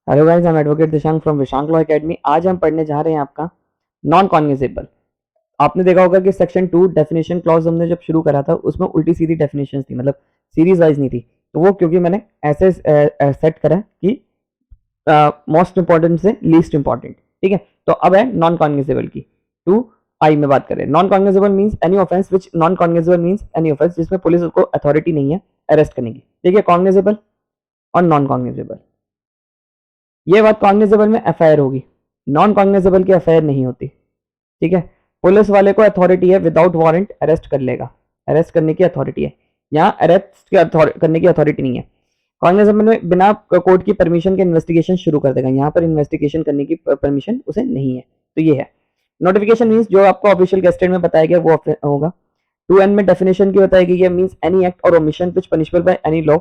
Hello guys, I am advocate Dishank from Vishank law academy. आज हम पढ़ने जा रहे हैं आपका नॉन कॉग्निजेबल। आपने देखा होगा कि सेक्शन 2 डेफिनेशन क्लॉज हमने जब शुरू करा था उसमें उल्टी सीधी डेफिनेशंस थी, मतलब सीरीज वाइज नहीं थी। तो वो क्योंकि मैंने ऐसे सेट करा कि मोस्ट इंपॉर्टेंट से लीस्ट इंपॉर्टेंट। ठीक है, तो अब है नॉन कॉग्निजेबल की 2I में बात करें। Non cognizable means any offence which non cognizable means any offence जिसमें पुलिस को अथॉरिटी नहीं है अरेस्ट करने की। ठीक है, कॉग्निजेबल और नॉन कॉग्निजेबल। ये बात कॉग्निजेबल में एफआईआर होगी, नॉन कॉग्निजेबल की एफआईआर नहीं होती। ठीक है, पुलिस वाले को अथॉरिटी है, विदाउट वारंट अरेस्ट कर लेगा, अरेस्ट करने की अथॉरिटी है। यहाँ अरेस्ट करने की अथॉरिटी नहीं है। कॉग्निजेबल में बिना कोर्ट की परमिशन के इन्वेस्टिगेशन शुरू कर देगा, यहाँ पर इन्वेस्टिगेशन करने की परमिशन उसे नहीं है। तो ये है नोटिफिकेशन मीन्स जो आपको ऑफिशियल गेस्टेड में बताया गया वो होगा। 2N में डेफिनेशन की बताई गई है, मीन्स एनी एक्ट और omission which punishable by any law.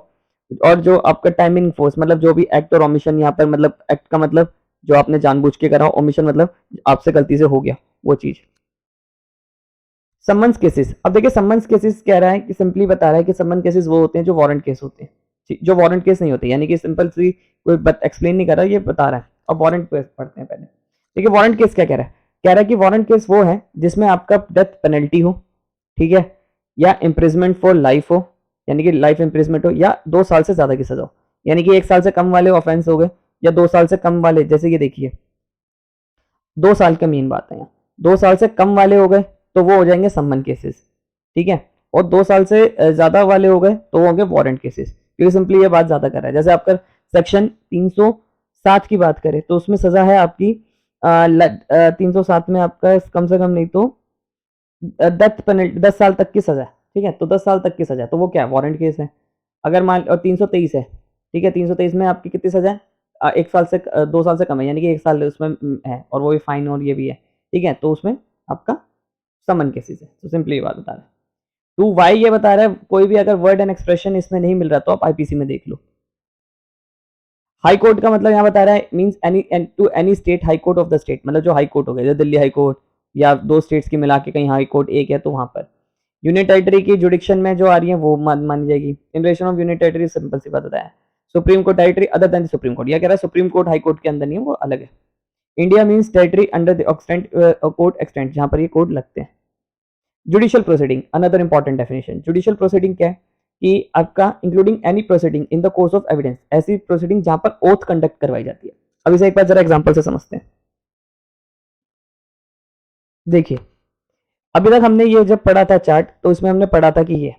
और जो आपका टाइमिंग फोर्स मतलब जो भी एक्ट और ओमिशन, यहाँ पर मतलब एक्ट का मतलब जो आपने जानबूझ के करा, ओमिशन मतलब आपसे गलती से हो गया वो चीज। सम्मन्स केसेस, अब देखिए सम्मन्स केसेस कह रहा है कि सिंपली बता रहा है कि सम्मन केसेस वो होते हैं जो वारंट केस होते हैं, जो वारंट केस नहीं होते, यानी कि सिंपल सी कोई एक्सप्लेन नहीं कर रहा, ये बता रहा है। अब वारंट केस पढ़ते हैं पहले। देखिए वारंट केस क्या कह रहा है, कह रहा है कि वारंट केस वो है जिसमें आपका डेथ पेनल्टी हो, ठीक है, या इम्प्रिजमेंट फॉर लाइफ हो, यानी कि लाइफ इम्प्रिजमेंट हो, या 2 साल से ज्यादा की सजा हो, यानी कि 1 साल से कम वाले ऑफेंस हो गए, या 2 साल से कम वाले, जैसे कि देखिए 2 साल का मेन बात है यहाँ, 2 साल से कम वाले हो गए तो वो हो जाएंगे सम्मन केसेस। ठीक है, और 2 साल से ज्यादा वाले हो गए तो वो होंगे वारंट केसेस, क्योंकि सिंपली ये बात ज्यादा कर रहा है। जैसे आपका सेक्शन 307 की बात करें तो उसमें सजा है आपकी 307 में आपका कम से कम नहीं तो डेथ पेनल्टी 10 साल तक की सजा। ठीक है, तो 10 साल तक की सजा तो वो क्या है, वारंट केस है। अगर मान, और 323 है, ठीक है, 323 में आपकी कितनी सजा है, 1 साल से 2 साल से कम है, यानी कि 1 साल उसमें है, और वो भी फाइन और ये भी है। ठीक है, तो उसमें आपका समन केसेस है। तो सिंपली ये बात बता रहा है। 2Y ये बता रहा है कोई भी अगर वर्ड एंड एक्सप्रेशन इसमें नहीं मिल रहा तो आप आईपीसी में देख लो। हाई कोर्ट का मतलब यहाँ बता रहा है means any two any state high court of the state, मतलब जो हाई कोर्ट हो गया, जैसे दिल्ली हाई कोर्ट या 2 स्टेट्स की मिला के कहीं हाई कोर्ट एक है तो वहां पर। यूनियन टेरिटरी की जुडिक्शन में जो आ रही है वो मानी जाएगी। In relation of union territory simple सी बात बताया। Supreme court territory other than supreme court, यह कह रहा है सुप्रीम कोर्ट हाई कोर्ट के अंदर नहीं है, वो अलग है। India means territory under the extent court extent, जहां पर ये कोर्ट लगते हैं। Judicial proceeding, another important definition. Judicial proceeding क्या है कि आपका including any proceeding in the course of evidence, ऐसी प्रोसीडिंग जहां पर ओथ कंडक्ट करवाई जाती है। अब इसे एक बार जरा एग्जांपल से समझते हैं। देखिए अभी तक हमने ये जब पढ़ा था चार्ट तो इसमें हमने पढ़ा था कि ये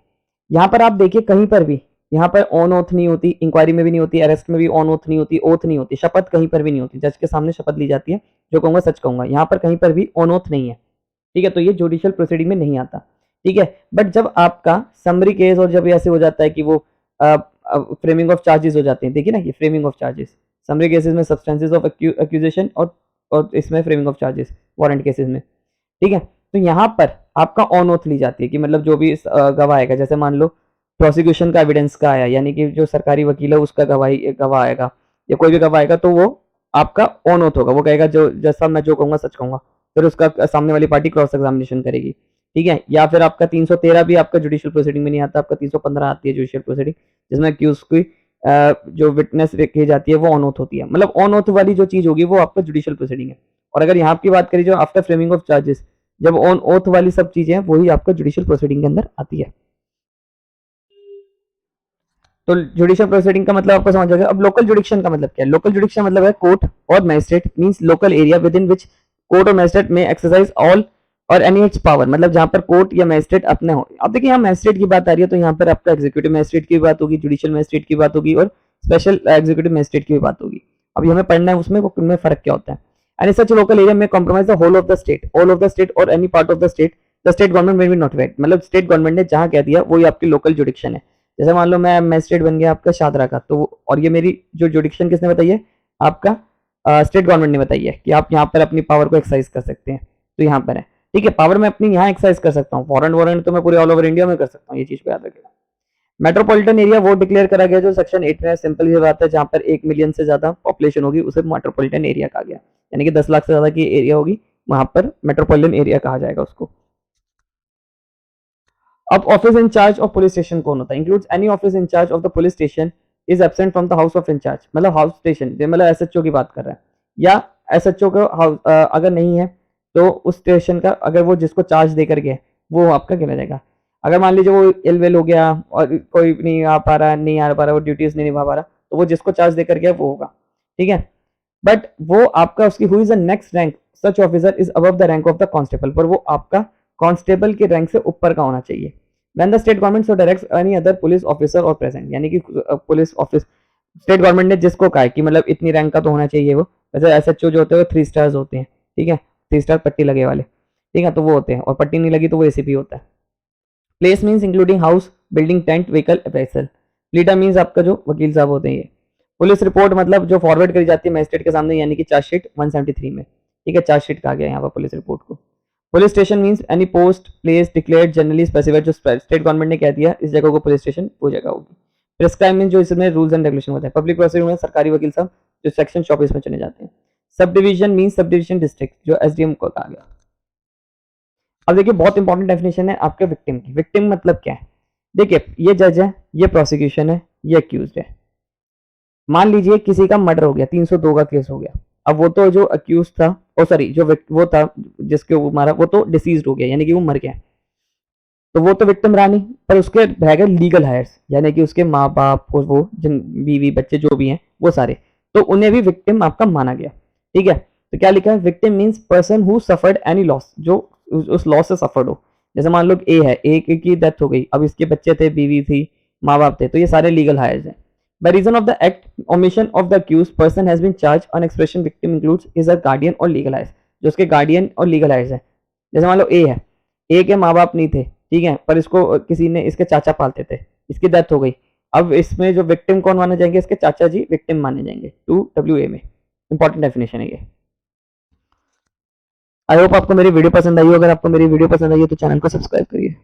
यहाँ पर आप देखिए कहीं पर भी यहाँ पर ऑन ओथ नहीं होती, इंक्वायरी में भी नहीं होती, अरेस्ट में भी ऑन ओथ नहीं होती, ओथ नहीं होती, शपथ कहीं पर भी नहीं होती, जज के सामने शपथ ली जाती है, जो कहूंगा सच कहूंगा। यहाँ पर कहीं पर भी ऑन ओथ नहीं है। ठीक है, तो ये जुडिशियल प्रोसीडिंग में नहीं आता। ठीक है, बट जब आपका समरी केस और जब ऐसे हो जाता है कि वो फ्रेमिंग ऑफ चार्जेस हो जाते हैं, देखिए ना ये framing of charges, summary cases में सब्सटेंसेस ऑफ एक्यूजेशन और इसमें framing of charges warrant cases में। ठीक है, तो यहाँ पर आपका ऑन ओथ ली जाती है कि मतलब जो भी गवाह आएगा, जैसे मान लो प्रोसिक्यूशन का एविडेंस का आया, यानी कि जो सरकारी वकील है उसका गवाह आएगा या कोई भी गवाह आएगा तो वो आपका ऑन ओथ होगा, वो कहेगा जो जैसा मैं जो कहूंगा सच कहूंगा, फिर उसका सामने वाली पार्टी क्रॉस एग्जामिनेशन करेगी। ठीक है, या फिर आपका 313 भी आपका जुडिशियल प्रोसीडिंग में नहीं आता, आपका 315 आती है जुडिशियल प्रोसीडिंग, जिसमें अक्यूज की जो विटनेस रखी जाती है वो ऑन ओथ होती है। मतलब ऑन ओथ वाली जो चीज होगी वो आपका जुडिशियल प्रोसीडिंग है। और अगर यहाँ की बात करें जो आफ्टर फ्रेमिंग ऑफ चार्जेस, जब ऑन ओथ वाली सब चीजें वही आपका जुडिशियल प्रोसीडिंग के अंदर आती है। तो जुडिशियल प्रोसीडिंग का मतलब आपको समझ आ गया। अब लोकल जुडिक्शन का मतलब क्या है? लोकल जुडिक्शन मतलब है कोर्ट और magistrate means local area with in which court और मैजिस्ट्रेट में एक्सरसाइज ऑल और एनी इट्स पावर, मतलब जहां पर कोर्ट या मैजिस्ट्रेट अपने हो। अब देखिए यहाँ मैजिस्ट्रेट की बात आ रही है तो यहाँ पर आपका एग्जीक्यूटिव मैजिस्ट्रेट की बात होगी, जुडिशियल मैजिस्ट्रेट की बात होगी और स्पेशल एग्जीक्यूटिव मैजिस्ट्रेट की बात होगी। अभी हमें पढ़ना है उसमें उनमें फर्क क्या होता है। And such local area may compromise the whole of the state, all of the state और any part of the state, the state government may be notified, मतलब स्टेट गवर्नमेंट ने जहां कह दिया वही आपकी लोकल जुडिक्शन है। जैसे मान लो मैं मैजिस्ट्रेट बन गया आपका शादरा का, तो और ये मेरी जो जुडिक्शन किसने बताई है, आपका स्टेट गवर्नमेंट ने बताई है कि आप यहाँ पर अपनी पावर को एक्सरसाइज कर सकते हैं। तो यहाँ पर है, ठीक है, पावर मैं अपनी यहाँ एक्सरसाइज कर सकता हूँ, फॉरेन वारंट तो मैं पूरे ऑल ओवर इंडिया में कर सकता हूँ, ये चीज को याद रखिएगा। मेट्रोपॉलिटन एरिया वो डिक्लेयर करा गया जो सेक्शन 8 में, सिंपल ये बात है, जहां पर 1 मिलियन से ज्यादा पॉपुलेशन होगी उसे मेट्रोपॉलिटन एरिया कहा गया, यानी कि 10 लाख से ज्यादा की एरिया होगी वहां पर मेट्रोपॉलिटन एरिया कहा जाएगा उसको। अब office in charge of police station कौन होता है? Includes any office in charge of the police station is absent from the house of in charge, मतलब हाउस स्टेशन, मतलब एसएचओ की बात कर रहा है, या एसएचओ को अगर नहीं है तो उस स्टेशन का अगर वो जिसको चार्ज दे करके वो आपका गिना जाएगा। अगर मान लीजिए वो इलवेल हो गया और कोई नहीं आ पा रहा, नहीं आ पा रहा, वो ड्यूटीज नहीं निभा पा रहा, तो वो जिसको चार्ज दे करके वो होगा, ठीक है। बट वो आपका उसकी who is the next rank, such officer is above the rank of the constable, पर वो आपका कांस्टेबल के रैंक से ऊपर का होना चाहिए। When the state government so directs any other police officer और प्रेजेंट, यानी कि पुलिस ऑफिस स्टेट गवर्नमेंट ने जिसको कहा है कि मतलब इतनी रैंक का तो होना चाहिए वो, वैसे एसएचओ जो होते हैं वो 3 स्टार्स होते हैं, ठीक है, 3 स्टार पट्टी लगे वाले, ठीक है, तो वो होते हैं, और पट्टी नहीं लगी तो वो एसीपी होता है। Place means including house, building, tent, vehicle, vessel. Pleader means आपका जो वकील साहब होते हैं ये। पुलिस रिपोर्ट मतलब जो फॉरवर्ड करी जाती है मजिस्ट्रेट के सामने, यानी कि चार्जशीट 173 में, ठीक है, चार्जशीट कहा गया यहाँ पर पुलिस रिपोर्ट को। Police station means any post place declared generally specified, जो स्टेट गवर्नमेंट ने कह दिया इस जगह को पुलिस स्टेशन, वो जगह होगी। प्रिस्क्राइब मीन्स जो इसमें रूल्स एंड रेगुलेशन होते हैं। पब्लिक प्रोसिक्यूटर में सरकारी वकील साहब जो सेक्शन 24 में चुने जाते हैं। Sub division means sub division district, जो एसडीएम को कहा गया। अब देखिए बहुत इंपॉर्टेंट डेफिनेशन है आपके विक्टिम की। विक्टिम मतलब क्या है, देखिए ये जज है, ये प्रोसिक्यूशन है, ये अक्यूज्ड है। मान लीजिए किसी का मर्डर हो गया, 302 का केस हो गया, अब वो तो जो अक्यूज था, ओ सॉरी जो वो था जिसके वो मारा, वो तो डिसीज्ड हो गया, यानी कि वो मर गया, तो वो तो विक्टिम रहा नहीं, पर उसके रह गए लीगल हायर्स, यानी कि उसके माँ बाप और वो जिन बीवी बच्चे जो भी हैं वो सारे, तो उन्हें भी विक्टिम आपका माना गया, ठीक है। तो क्या लिखा है, victim means person who suffered any loss, जो उस लॉस से सफर्ड हो। जैसे मान लो ए है, ए की डेथ हो गई, अब इसके बच्चे थे, बीवी थी, माँ बाप थे, तो ये सारे लीगल हायर्स हैं। By reason of the act, omission of the accused person has been charged on expression victim includes is a guardian और legal heirs, जो उसके गार्डियन और लीगल हायर्स है। जैसे मान लो ए है, ए के माँ बाप नहीं थे, ठीक है, पर इसको किसी ने, इसके चाचा पालते थे, इसकी डेथ हो गई, अब इसमें जो विक्टिम कौन माने जाएंगे, इसके चाचा जी विक्टिम माने जाएंगे 2WA में। इंपॉर्टेंट डेफिनेशन है ये। आई होप आपको मेरी वीडियो पसंद आई हो। अगर आपको मेरी वीडियो पसंद आई है तो चैनल को सब्सक्राइब करिए।